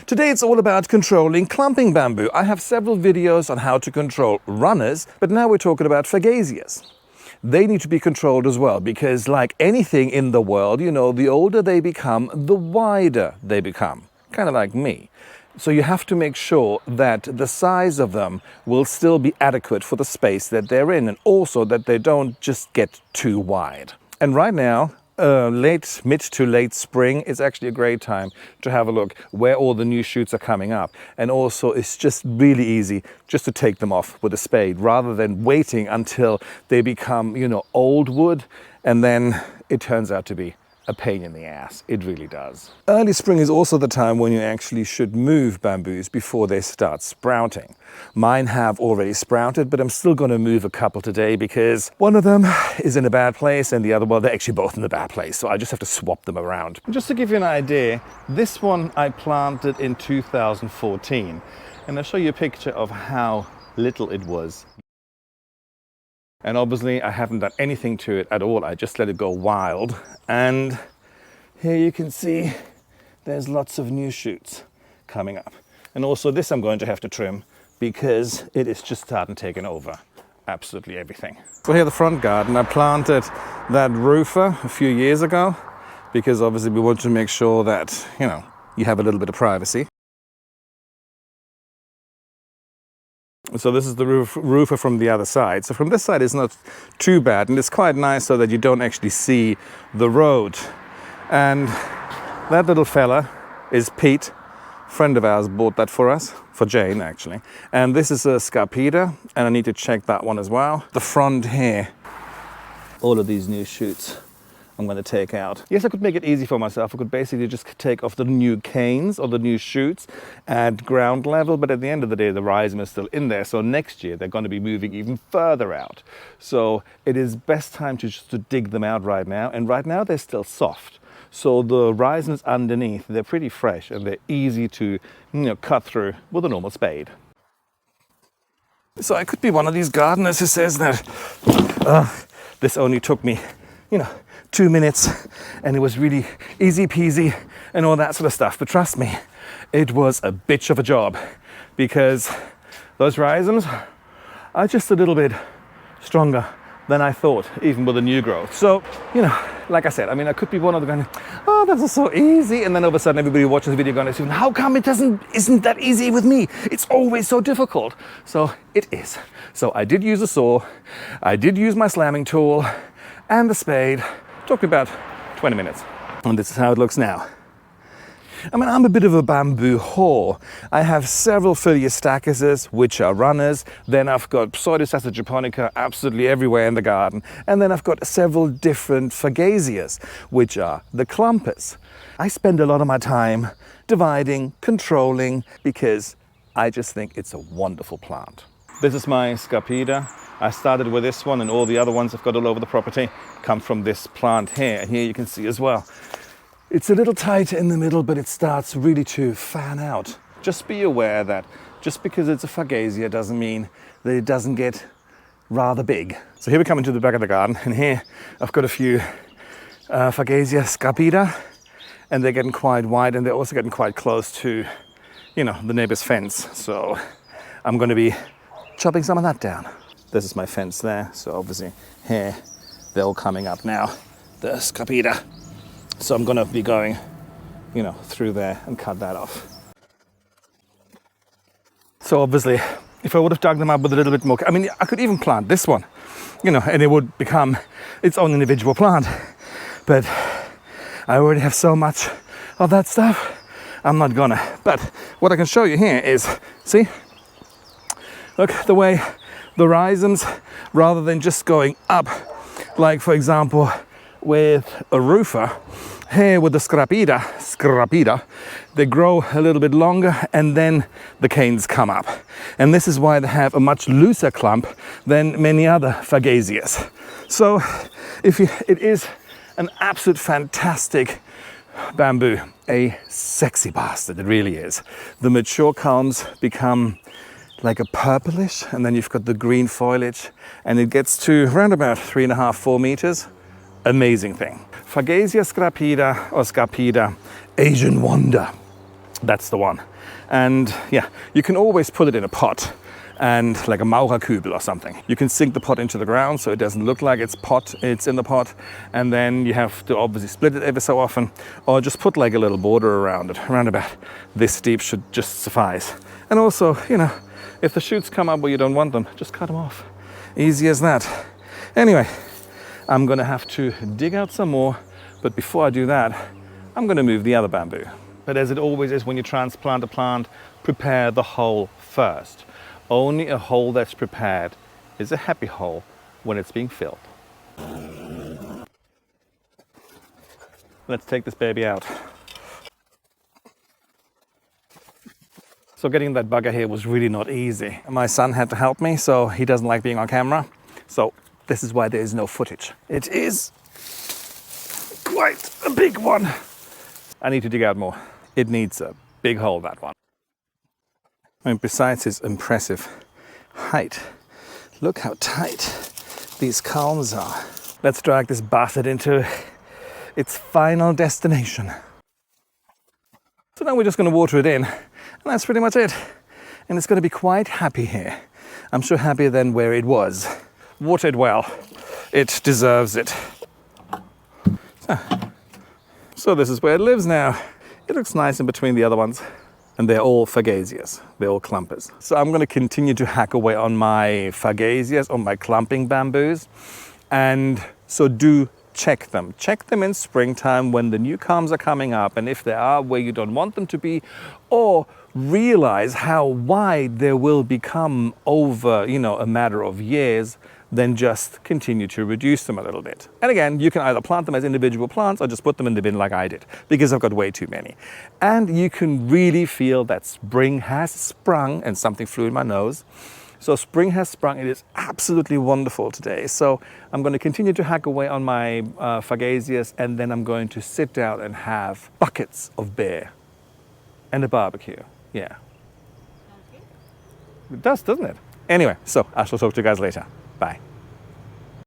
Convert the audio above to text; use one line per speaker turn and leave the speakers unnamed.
Today it's all about controlling clumping bamboo. I have several videos on how to control runners, but now we're talking about fagasias. They need to be controlled as well, because like anything in the world, you know, the older they become, the wider they become. Kind of like me. So you have to make sure that the size of them will still be adequate for the space that they're in, and also that they don't just get too wide. And right now, mid to late spring is actually a great time to have a look where all the new shoots are coming up. And also it's just really easy just to take them off with a spade rather than waiting until they become, you know, old wood, and then it turns out to be a pain in the ass. It really does. Early spring is also the time when you actually should move bamboos before they start sprouting. Mine have already sprouted, but I'm still going to move a couple today because one of them is in a bad place and the other, well, they're actually both in a bad place, so I just have to swap them around. Just to give you an idea, this one I planted in 2014, and I'll show you a picture of how little it was. And obviously I haven't done anything to it at all. I just let it go wild. And here you can see there's lots of new shoots coming up. And also this I'm going to have to trim because it is just starting taking over absolutely everything. So here the front garden, I planted that roofer a few years ago because obviously we want to make sure that, you know, you have a little bit of privacy. So this is the roofer from the other side. So from this side it's not too bad, and it's quite nice so that you don't actually see the road. And that little fella is Pete. A friend of ours bought that for us, for Jane actually. And this is a scarpita, and I need to check that one as well. The front here, all of these new shoots I'm going to take out. Yes, I could make it easy for myself. I could basically just take off the new canes or the new shoots at ground level, but at the end of the day, the rhizome is still in there. So next year, they're going to be moving even further out. So it is best time to just to dig them out right now. And right now, they're still soft. So the rhizomes underneath, they're pretty fresh and they're easy to, you know, cut through with a normal spade. So I could be one of these gardeners who says that this only took me, you know, 2 minutes and it was really easy peasy and all that sort of stuff. But trust me, it was a bitch of a job because those rhizomes are just a little bit stronger than I thought, even with the new growth. So, you know, like I said, I mean, I could be one of the guys, oh, this is so easy. And then all of a sudden everybody watches the video going, how come it isn't that easy with me? It's always so difficult. So it is. So I did use a saw, I did use my slamming tool and the spade. Took me about 20 minutes. And this is how it looks now. I mean, I'm a bit of a bamboo whore. I have several Philiostachyses, which are runners. Then I've got Pseudosassa japonica absolutely everywhere in the garden. And then I've got several different Fagasias, which are the clumpers. I spend a lot of my time dividing, controlling, because I just think it's a wonderful plant. This is my Scarpita. I started with this one, and all the other ones I've got all over the property come from this plant here. And here you can see as well, it's a little tight in the middle, but it starts really to fan out. Just be aware that just because it's a Fagasia doesn't mean that it doesn't get rather big. So here we come into the back of the garden, and here I've got a few Fagasia Scarpita, and they're getting quite wide, and they're also getting quite close to, you know, the neighbor's fence. So I'm going to be chopping some of that down. This is my fence there, so obviously here they're all coming up now, the Scarpita. So I'm gonna be going, you know, through there and cut that off. So obviously, if I would have dug them up with a little bit more, I mean, I could even plant this one, you know, and it would become its own individual plant. But I already have so much of that stuff, I'm not gonna. But what I can show you here is, see? Look, the way the rhizomes, rather than just going up, like for example with a roofer, here with the Scarpita, they grow a little bit longer and then the canes come up. And this is why they have a much looser clump than many other Fagasias. So it is an absolute fantastic bamboo, a sexy bastard, it really is. The mature culms become like a purplish, and then you've got the green foliage, and it gets to around about 3.5, 4 meters. Amazing thing. Fagasia Scarpita or Scarpita, Asian wonder. That's the one. And yeah, you can always put it in a pot, and like a Maurerkübel or something. You can sink the pot into the ground so it doesn't look like it's in the pot, and then you have to obviously split it every so often, or just put like a little border around it. Around about this deep should just suffice. And also, you know, if the shoots come up where you don't want them, just cut them off. Easy as that. Anyway, I'm gonna have to dig out some more, but before I do that, I'm gonna move the other bamboo. But as it always is when you transplant a plant, prepare the hole first. Only a hole that's prepared is a happy hole when it's being filled. Let's take this baby out. So getting that bugger here was really not easy. My son had to help me, so he doesn't like being on camera. So this is why there is no footage. It is quite a big one. I need to dig out more. It needs a big hole, that one. And besides his impressive height, look how tight these culms are. Let's drag this bastard into its final destination. So now we're just going to water it in, and that's pretty much it. And it's going to be quite happy here. I'm sure happier than where it was. Water it well. It deserves it. So this is where it lives now. It looks nice in between the other ones. And they're all fagasias, they're all clumpers. So I'm gonna continue to hack away on my fagasias, on my clumping bamboos. And so do check them. Check them in springtime when the new culms are coming up, and if they are where you don't want them to be, or realize how wide they will become over, you know, a matter of years, then just continue to reduce them a little bit. And again, you can either plant them as individual plants or just put them in the bin like I did, because I've got way too many. And you can really feel that spring has sprung, and something flew in my nose. So spring has sprung. It is absolutely wonderful today. So I'm going to continue to hack away on my fagasias, and then I'm going to sit down and have buckets of beer and a barbecue. Yeah. It does, doesn't it? Anyway, so I shall talk to you guys later. Bye.